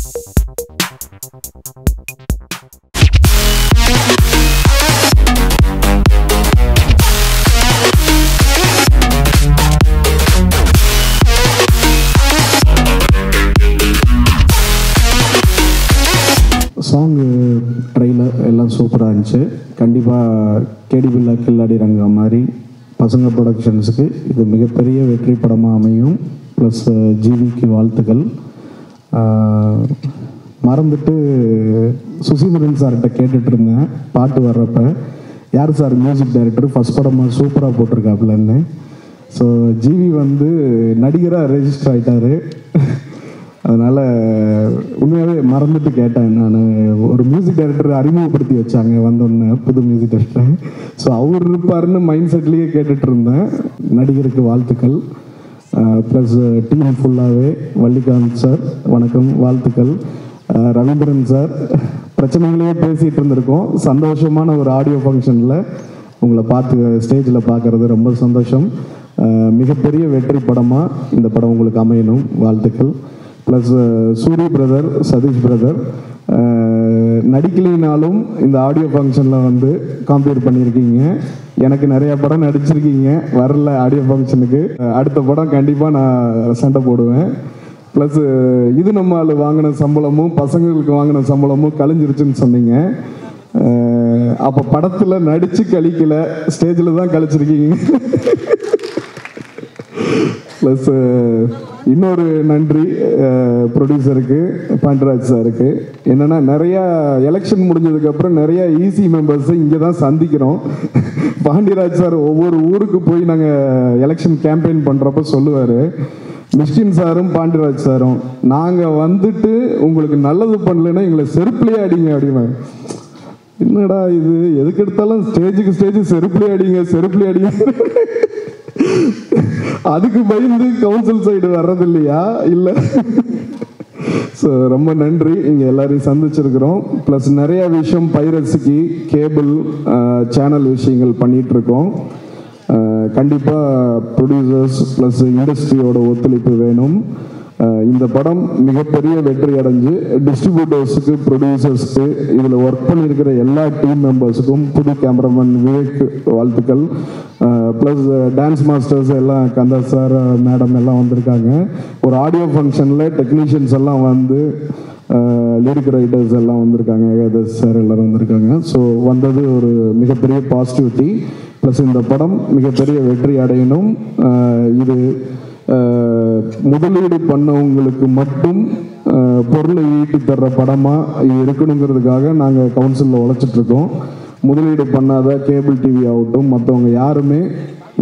Song trailer எல்லாம் சூப்பராக இருந்துச்சு. கண்டிப்பாக கேடி பில்லா கில்லாடி ரங்கா மாதிரி பசங்க ப்ரொடக்ஷன்ஸுக்கு இது மிகப்பெரிய வெற்றி படமாக அமையும். ப்ளஸ் ஜிவிக்கு வாழ்த்துக்கள். மறந்துட்டு சுசீந்திரன் சார்கிட்ட கேட்டுட்டு இருந்தேன் பாட்டு வர்றப்ப, யார் சார் மியூசிக் டைரக்டர், ஃபஸ்ட் படமாக சூப்பராக போட்டிருக்காப்புலன்னு. ஸோ ஜிவி வந்து நடிகராக ரெஜிஸ்டர் ஆகிட்டார். அதனால் உண்மையாகவே மறந்துட்டு கேட்டேன். நான் ஒரு மியூசிக் டைரக்டர் அறிமுகப்படுத்தி வச்சாங்க வந்தோடனே, புது மியூசிக் டைரக்டர். ஸோ அவர் இருப்பாருன்னு மைண்ட் செட்லேயே கேட்டுட்டு இருந்தேன். நடிகருக்கு வாழ்த்துக்கள். ப்ளஸ் டீம் ஃபுல்லாகவே வள்ளிகாந்த் சார் வணக்கம், வாழ்த்துக்கள். ரவீந்திரன் சார், பிரச்சனைகளையே பேசிகிட்டு இருந்திருக்கோம். சந்தோஷமான ஒரு ஆடியோ ஃபங்க்ஷனில் உங்களை பார்த்து ஸ்டேஜில் பார்க்குறது ரொம்ப சந்தோஷம். மிகப்பெரிய வெற்றி படமாக இந்த படம் உங்களுக்கு அமையணும், வாழ்த்துக்கள். Plus Soori brother, Sathish brother நடிக்கலைனாலும் இந்த ஆடியோ ஃபங்க்ஷனில் வந்து காம்பேர் பண்ணியிருக்கீங்க. எனக்கு நிறையா படம் நடிச்சிருக்கீங்க, வரல ஆடியோ ஃபங்க்ஷனுக்கு. அடுத்த படம் கண்டிப்பாக நான் சண்டை போடுவேன். ப்ளஸ் இது நம்ம ஆள் வாங்கின சம்பளமும் பசங்களுக்கு வாங்கின சம்பளமும் கழிஞ்சிருச்சுன்னு சொன்னீங்க. அப்போ படத்தில் நடித்து கழிக்கல, ஸ்டேஜில் தான் கழிச்சிருக்கீங்க. ப்ளஸ் இன்னொரு நன்றி ப்ரொடியூசருக்கு, பாண்டிராஜ் சாருக்கு. என்னென்னா நிறையா எலெக்ஷன் முடிஞ்சதுக்கப்புறம் நிறையா ஈசி மெம்பர்ஸை இங்கே தான் சந்திக்கிறோம். பாண்டிராஜ் சார் ஒவ்வொரு ஊருக்கு போய் நாங்கள் எலெக்ஷன் கேம்பெயின் பண்ணுறப்ப சொல்லுவார், மிஸ்கின் சாரும் பாண்டிராஜ் சாரும், நாங்கள் வந்துட்டு உங்களுக்கு நல்லது பண்ணலைன்னா எங்களை செருப்புலேயே அடிங்க அப்படிமா. என்னடா இது, எதுக்கு எடுத்தாலும் ஸ்டேஜுக்கு ஸ்டேஜ் செருப்புலேயே அடிங்க செருப்புலேயே அடிங்க. அதுக்கு பயந்து கவுன்சில் சைடு வர்றது இல்லையா? இல்லை. ஸோ ரொம்ப நன்றி, இங்கே எல்லாரையும் சந்திச்சிருக்கிறோம். ப்ளஸ் நிறையா விஷயம் பைரசிக்கு கேபிள் சேனல் விஷயங்கள் பண்ணிகிட்ருக்கோம். கண்டிப்பாக ப்ரொடியூசர்ஸ் ப்ளஸ் இண்டஸ்ட்ரியோட ஒத்துழைப்பு வேணும். இந்த படம் மிகப்பெரிய வெற்றி அடைஞ்சு டிஸ்ட்ரிபியூட்டர்ஸுக்கு, ப்ரொடியூசர்ஸுக்கு, இதில் ஒர்க் பண்ணியிருக்கிற எல்லா டீம் மெம்பர்ஸுக்கும், புது கேமராமேன் விவேக் வாழ்த்துக்கள். ப்ளஸ் டான்ஸ் மாஸ்டர்ஸ் எல்லாம் கந்தா சார் மேடம் எல்லாம் வந்திருக்காங்க. ஒரு ஆடியோ ஃபங்க்ஷனில் டெக்னீஷியன்ஸ் எல்லாம் வந்து, லிரிக் ரைட்டர்ஸ் எல்லாம் வந்திருக்காங்க, ஏகாதஸ் சார் எல்லோரும் வந்திருக்காங்க. ஸோ வந்தது ஒரு மிகப்பெரிய பாசிட்டிவிட்டி. ப்ளஸ் இந்த படம் மிகப்பெரிய வெற்றி அடையணும். இது முதலீடு பண்ணவங்களுக்கு மட்டும் பொருளை ஈட்டி தர்ற படமாக இது இருக்கணுங்கிறதுக்காக நாங்கள் கவுன்சிலில் உழைச்சிட்ருக்கோம். முதலீடு பண்ணாத கேபிள் டிவி ஆகட்டும், மற்றவங்க யாருமே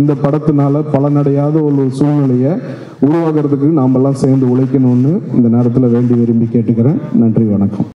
இந்த படத்தினால பலனடையாத ஒரு சூழ்நிலையை உருவாக்குறதுக்கு நாமெல்லாம் சேர்ந்து உழைக்கணும்னு இந்த நேரத்தில் வேண்டி விரும்பி கேட்டுக்கிறேன். நன்றி, வணக்கம்.